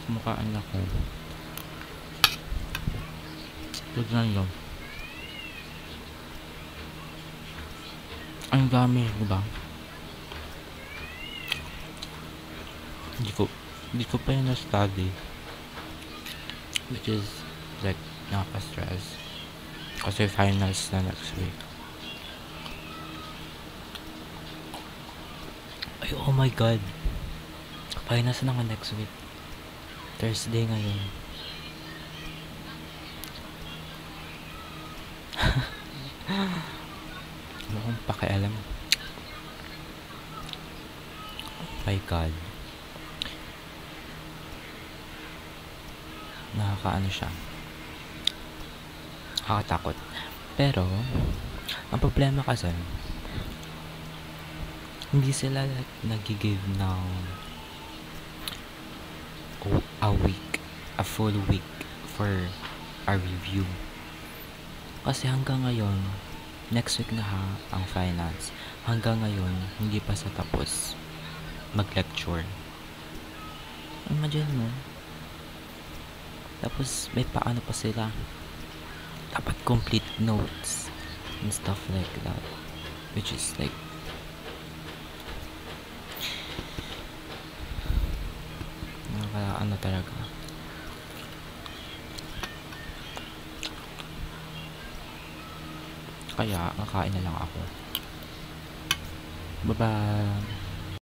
Kumakain ako. Tignan nyo. Ang dami, diba? Hindi ko pa yun na-study. Which is, like, nakaka-stress. Kasi finals na next week. Ay, oh my God. Finals na nga next week. Thursday ngayon. Ano kong pakialam? Oh my God. Nakakaano siya. Nakakatakot. Pero, ang problema kasi, hindi sila nag-give ng a full week for a review. Kasi hanggang ngayon, next week na ang finals. Hanggang ngayon, hindi pa sa tapos mag-lecture. Imagine mo. Tapos, may paano pa sila. Dapat complete notes and stuff like that. Which is like, ano talaga. Kaya, kakain na lang ako. Bye-bye.